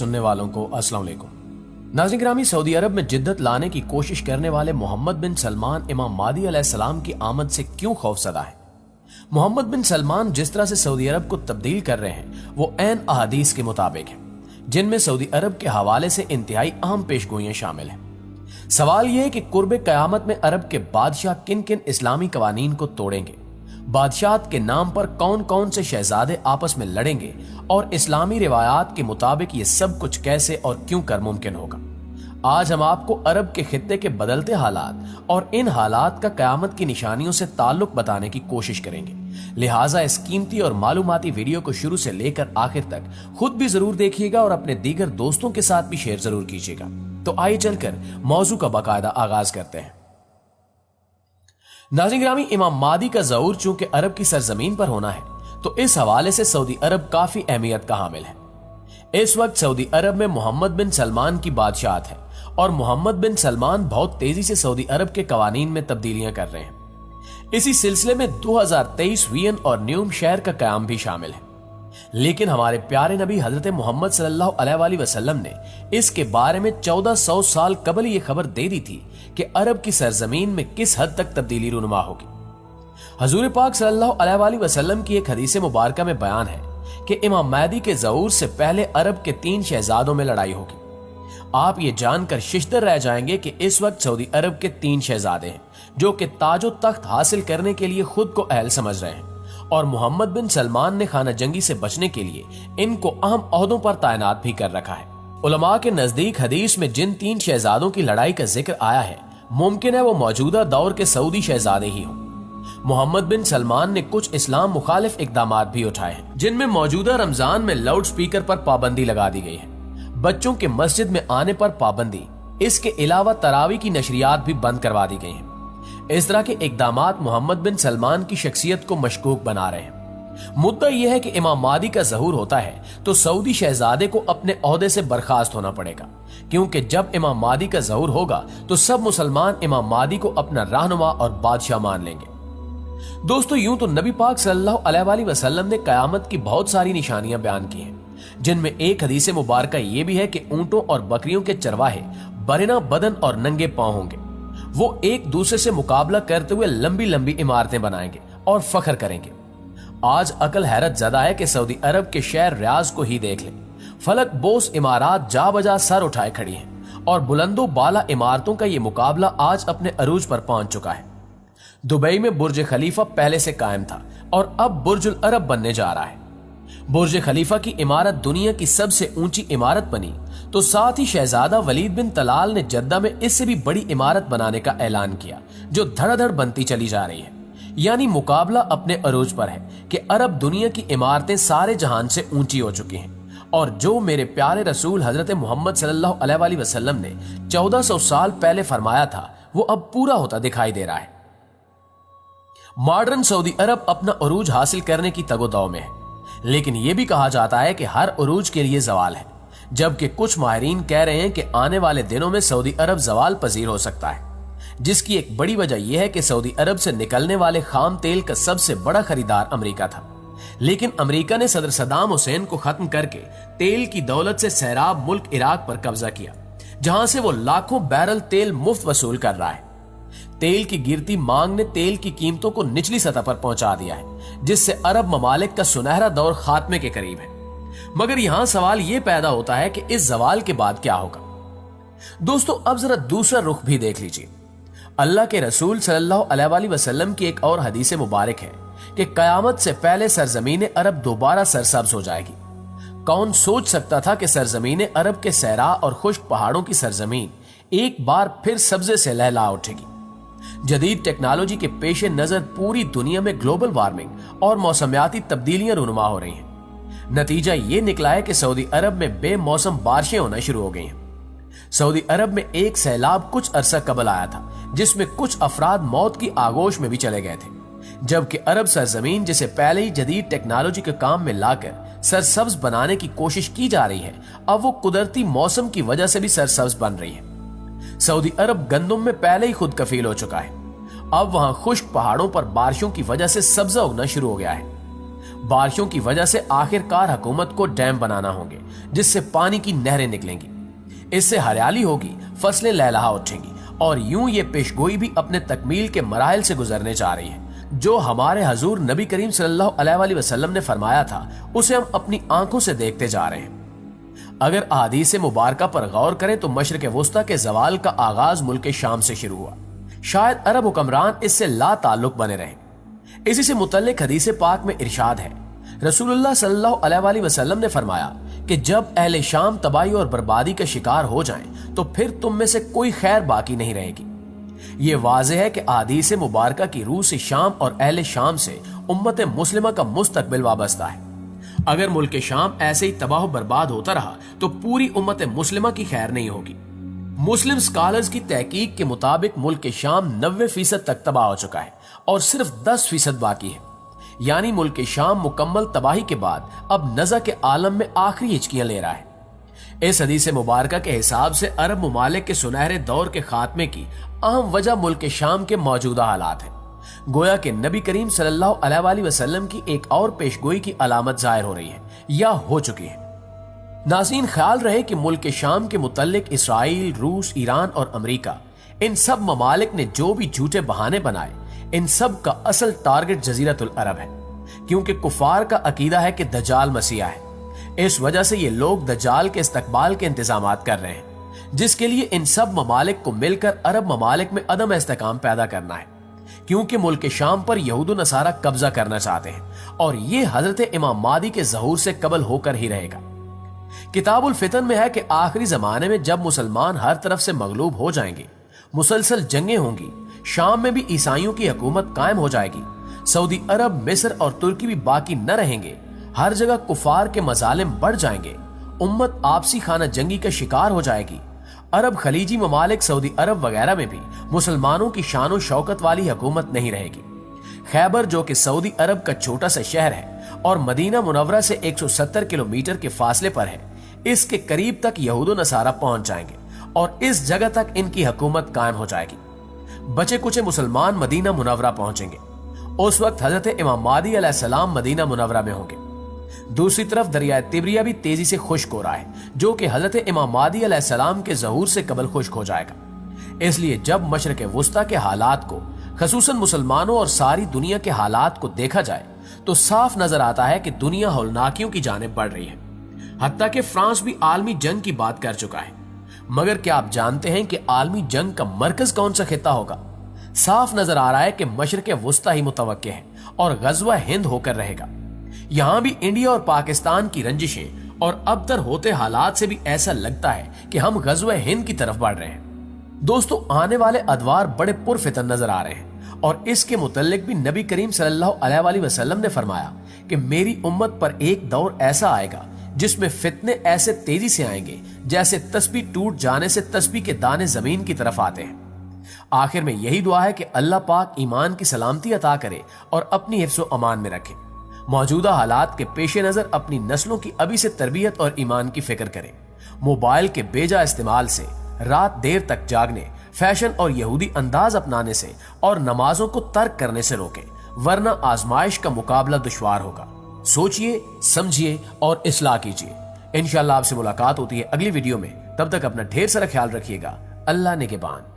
सुनने वालों को अस्सलाम वालेकुम। नाज़रीन गिरामी, सऊदी अरब में जिद्दत लाने की कोशिश करने वाले मोहम्मद बिन सलमान इमाम मादी अलैहिस्सलाम की आमद से क्यों खौफज़दा है? मोहम्मद बिन सलमान जिस तरह से सऊदी अरब को तब्दील कर रहे हैं वो ऐन अहादीस के मुताबिक है, जिनमें सऊदी अरब के हवाले से इंतहाई अहम पेशगोइयां शामिल हैं। सवाल यह है कि कुर्बे क़यामत में अरब के बादशाह किन किन इस्लामी कवानीन को तोड़ेंगे, बादशाहत के नाम पर कौन कौन से शहजादे आपस में लड़ेंगे और इस्लामी रिवायात के मुताबिक ये सब कुछ कैसे और क्यों कर मुमकिन होगा। आज हम आपको अरब के खित्ते के बदलते हालात और इन हालात का क़यामत की निशानियों से ताल्लुक बताने की कोशिश करेंगे। लिहाजा इस कीमती और मालूमाती वीडियो को शुरू से लेकर आखिर तक खुद भी जरूर देखिएगा और अपने दीगर दोस्तों के साथ भी शेयर जरूर कीजिएगा। तो आइए चलकर मौजू का बाकायदा आगाज करते हैं। नाज़रीन गिरामी, इमाम मादी का ज़हूर चूंकि अरब की सरजमीन पर होना है तो इस हवाले से सऊदी अरब काफी अहमियत का हामिल है। इस वक्त सऊदी अरब में मोहम्मद बिन सलमान की बादशाहत है और मोहम्मद बिन सलमान बहुत तेजी से सऊदी अरब के कवानीन में तब्दीलियां कर रहे हैं। इसी सिलसिले में 2023 वियन और न्यूम शहर का कयाम भी शामिल है। लेकिन हमारे प्यारे नबी हजरत मोहम्मद सल्लल्लाहु अलैहि वसल्लम ने इसके बारे में 1400 साल कबल ये खबर दे दी थी कि अरब की सरजमीन में किस हद तक तब्दीली रूनुमा होगी। हजूर पाक सल्लल्लाहु अलैहि वसल्लम की एक हदीस मुबारक में बयान है कि इमाम महदी के ज़हूर से पहले अरब के 3 शहजादों में लड़ाई होगी। आप ये जानकर शिश्तर रह जाएंगे कि इस वक्त सऊदी अरब के 3 शहजादे हैं जो कि ताजो तख्त हासिल करने के लिए खुद को अहल समझ रहे हैं और मोहम्मद बिन सलमान ने खाना जंगी से बचने के लिए इनको अहम ओहदों पर तैनात भी कर रखा है। उलमा के नजदीक हदीस में जिन 3 शहजादों की लड़ाई का जिक्र आया है, मुमकिन है वो मौजूदा दौर के सऊदी शहजादे ही हों। मोहम्मद बिन सलमान ने कुछ इस्लाम मुखालिफ इकदामात भी उठाए हैं, जिनमें मौजूदा रमजान में लाउड स्पीकर पर पाबंदी लगा दी गई है, बच्चों के मस्जिद में आने पर पाबंदी, इसके अलावा तरावी की नशरियात भी बंद करवा दी गई हैं। इस तरह के इकदामात मोहम्मद बिन सलमान की शख्सियत को मशकूक बना रहे हैं। मुद्दा यह है कि इमाम मादी का ज़हूर होता है तो सऊदी शहजादे को अपने ओहदे से बर्खास्त होना पड़ेगा, क्योंकि जब इमाम मादी का ज़हूर होगा तो सब मुसलमान इमाम मादी को अपना रहनुमा और बादशाह मान लेंगे। दोस्तों, यूं तो नबी पाक सल्लल्लाहु अलैहि वसल्लम ने कयामत की बहुत सारी निशानियां बयान की हैं, जिनमें एक हदीस मुबारक ये भी है कि ऊंटों और बकरियों के चरवाहे बरना बदन और नंगे पांव होंगे। वो एक दूसरे से मुकाबला करते हुए लंबी लंबी इमारतें बनाएंगे और फख्र करेंगे। आज अकल हैरत ज़दा है कि सऊदी अरब के शहर रियाज को ही देख लें। फलक बोस इमारात जा बजा सर उठाए खड़ी हैं और बुलंदो बाला इमारतों का ये मुकाबला आज अपने अरूज पर पहुंच चुका है। दुबई में बुर्ज खलीफा पहले से कायम था और अब बुर्जुल अरब बनने जा रहा है। बुर्ज खलीफा की इमारत दुनिया की सबसे ऊंची इमारत बनी तो साथ ही शहजादा वलीद बिन तलाल ने जद्दा में इससे भी बड़ी इमारत बनाने का ऐलान किया, जो धड़ाधड़ बनती चली जा रही है। यानी मुकाबला अपने अरूज पर है कि अरब दुनिया की इमारतें सारे जहान से ऊंची हो चुकी हैं और जो मेरे प्यारे रसूल हजरत मोहम्मद सल्लल्लाहु अलैहि वसल्लम ने 1400 साल पहले फरमाया था वो अब पूरा होता दिखाई दे रहा है। मॉडर्न सऊदी अरब अपना अरूज हासिल करने की तगोदाव में है, लेकिन यह भी कहा जाता है कि हर अरूज के लिए जवाल है, जबकि कुछ माहिरीन कह रहे हैं कि आने वाले दिनों में सऊदी अरब जवाल पजीर हो सकता है, जिसकी एक बड़ी वजह यह है कि सऊदी अरब से निकलने वाले खाम तेल का सबसे बड़ा खरीदार अमेरिका था। लेकिन अमेरिका ने सदर सद्दाम हुसैन को खत्म करके तेल की दौलत से सैराब मुल्क इराक पर कब्जा किया, जहां से वो लाखों बैरल तेल मुफ्त वसूल कर रहा है। तेल की गिरती मांग ने तेल की कीमतों को निचली सतह पर पहुंचा दिया है, जिससे अरब ममालिक का सुनहरा दौर खात्मे के करीब है। मगर यहां सवाल यह पैदा होता है कि इस जवाल के बाद क्या होगा। दोस्तों, अब जरा दूसरा रुख भी देख लीजिए। अल्लाह के रसूल सल्लल्लाहु अलैहि वसल्लम की एक और हदीस मुबारक है कि कयामत से पहले सरजमीन अरब दोबारा सरसब्ज हो जाएगी। कौन सोच सकता था कि सरजमीन अरब के सहरा और खुश्क पहाड़ों की सरजमीन एक बार फिर सब्जे से लहला उठेगी। जदीद टेक्नोलॉजी के पेश नजर पूरी दुनिया में ग्लोबल वार्मिंग और मौसमियाती तब्दीलियां रूनुमा हो रही हैं। नतीजा ये निकला है कि सऊदी अरब में बेमौसम बारिशें होना शुरू हो गई हैं। सऊदी अरब में एक सैलाब कुछ अरसा कबल आया था, जिसमें कुछ अफराद मौत की आगोश में भी चले गए थे, जबकि अरब सरजमीन जिसे पहले ही जदीद टेक्नोलॉजी के काम में लाकर सरसब्ज बनाने की कोशिश की जा रही है, अब वो कुदरती मौसम की वजह से भी सरसब्ज बन रही है। सऊदी अरब गंदम में पहले ही खुद कफील हो चुका है। अब वहां खुश्क पहाड़ों पर बारिशों की वजह से सब्जा उगना शुरू हो गया है। بارشوں کی وجہ سے آخر کار حکومت کو ڈیم بنانا ہوں گے جس سے پانی کی نہریں نکلیں گی، اس سے ہریالی ہوگی، فصلیں لہلہا اٹھیں گی، اور یوں یہ پیشگوئی بھی اپنے تکمیل کے مراحل سے گزرنے جا رہی ہے۔ جو ہمارے حضور نبی کریم صلی اللہ علیہ وآلہ وسلم نے فرمایا تھا اسے ہم اپنی آنکھوں سے دیکھتے جا رہے ہیں۔ اگر احادیث مبارکہ پر غور کریں تو مشرق وسطیٰ کے زوال کا آغاز ملک شام سے شروع ہوا، شاید عرب حکمران اس سے لا تعلق بنے رہے۔ اسی سے متعلق حدیث پاک میں ارشاد ہے، رسول اللہ صلی اللہ علیہ وآلہ وسلم نے فرمایا کہ جب اہل شام تباہی اور بربادی کا شکار ہو جائیں تو پھر تم میں سے کوئی خیر باقی نہیں رہے گی۔ یہ واضح ہے کہ احادیث مبارکہ کی روح سے شام اور اہل شام سے امت مسلمہ کا مستقبل وابستہ ہے۔ اگر ملک شام ایسے ہی تباہ و برباد ہوتا رہا تو پوری امت مسلمہ کی خیر نہیں ہوگی۔ مسلم سکالرز کی تحقیق کے مطابق ملک شام 90% تک تباہ ہو چکا ہے اور صرف 10% باقی ہے، یعنی ملک شام مکمل تباہی کے بعد اب نزع کے عالم میں آخری ہچکیاں لے رہا ہے۔ اس حدیث مبارکہ کے حساب سے عرب ممالک کے سنہرے دور کے خاتمے کی اہم وجہ ملک شام کے موجودہ حالات ہیں، گویا کہ نبی کریم صلی اللہ علیہ وآلہ وسلم کی ایک اور پیشگوئی کی علامت ظاہر ہو رہی ہے یا ہو چکی ہے۔ ناظرین، خیال رہے کہ ملک شام کے متعلق اسرائیل، روس، ایران اور امریکہ، ان سب ممالک نے جو بھی جھوٹے بہانے بنائے، ان سب کا اصل ٹارگٹ جزیرت العرب ہے، کیونکہ کفار کا عقیدہ ہے کہ دجال مسیح ہے۔ اس وجہ سے یہ لوگ دجال کے استقبال کے انتظامات کر رہے ہیں، جس کے لیے ان سب ممالک کو مل کر عرب ممالک میں عدم استحکام پیدا کرنا ہے، کیونکہ ملک شام پر یہود و نصارہ قبضہ کرنا چاہتے ہیں، اور یہ حضرت امام مہدی کے ظہور سے قبل ہو کر ہی رہے گا۔ کتاب الفتن میں ہے کہ آخری زمانے میں جب مسلمان ہر طرف سے مغلوب ہو جائیں گے، مسلسل جنگیں ہوں گی، شام میں بھی عیسائیوں کی حکومت قائم ہو جائے گی، سعودی عرب، مصر اور ترکی بھی باقی نہ رہیں گے، ہر جگہ کفار کے مظالم بڑھ جائیں گے، امت آپسی خانہ جنگی کا شکار ہو جائے گی، عرب خلیجی ممالک، سعودی عرب وغیرہ میں بھی مسلمانوں کی شان و شوکت والی حکومت نہیں رہے گی۔ خیبر جو کہ سعودی عرب کا چھوٹا سا شہر ہے اور مدینہ منورہ سے 170 کلومیٹر کے فاصلے پر ہے، اس کے قریب تک یہود و نصارہ پہنچ جائیں گے اور اس جگہ تک ان کی حکومت قائم ہو جائے گی۔ بچے کچھ مسلمان مدینہ منورہ پہنچیں گے، اس وقت حضرت امام مہدی علیہ السلام مدینہ منورہ میں ہوں گے۔ دوسری طرف دریائے تبریہ بھی تیزی سے خشک ہو رہا ہے، جو کہ حضرت امام مہدی علیہ السلام کے ظہور سے قبل خشک ہو جائے گا۔ اس لیے جب مشرق وسطیٰ کے حالات کو، خصوصاً مسلمانوں اور ساری دنیا کے حالات کو دیکھا جائے تو صاف نظر آتا ہے کہ دنیا ہولناکیوں کی جانب بڑھ رہی ہے، حتیٰ کہ فرانس بھی عالمی جنگ کی بات کر چکا ہے۔ مگر کیا آپ جانتے ہیں کہ عالمی جنگ کا مرکز کون سا خطہ ہوگا؟ صاف نظر آ رہا ہے کہ مشرق وسطیٰ ہی متوقع ہے اور غزوہ ہند ہو کر رہے گا۔ یہاں بھی انڈیا اور پاکستان کی رنجشیں اور اب تر ہوتے حالات سے بھی ایسا لگتا ہے کہ ہم غزوہ ہند کی طرف بڑھ رہے ہیں۔ دوستو، آنے والے ادوار بڑے پرفتن نظر آ رہے ہیں، اور اس کے متعلق بھی نبی کریم صلی اللہ علیہ وآلہ وسلم نے فرمایا کہ میری امت پر ایک دور ایسا آئے گا جس میں فتنے ایسے تیزی سے آئیں گے جیسے تسبیح ٹوٹ جانے سے تسبیح کے دانے زمین کی طرف آتے ہیں۔ آخر میں یہی دعا ہے کہ اللہ پاک ایمان کی سلامتی عطا کرے اور اپنی حفظ و امان میں رکھے۔ موجودہ حالات کے پیش نظر اپنی نسلوں کی ابھی سے تربیت اور ایمان کی فکر کریں، موبائل کے بیجا استعمال سے، رات دیر تک جاگنے، فیشن اور یہودی انداز اپنانے سے اور نمازوں کو ترک کرنے سے روکیں، ورنہ آزمائش کا مقابلہ دشوار ہوگا۔ سوچئے، سمجھیے اور اصلاح کیجیے۔ انشاءاللہ آپ سے ملاقات ہوتی ہے اگلی ویڈیو میں، تب تک اپنا ڈھیر سارا خیال رکھیے گا۔ اللہ نگہبان۔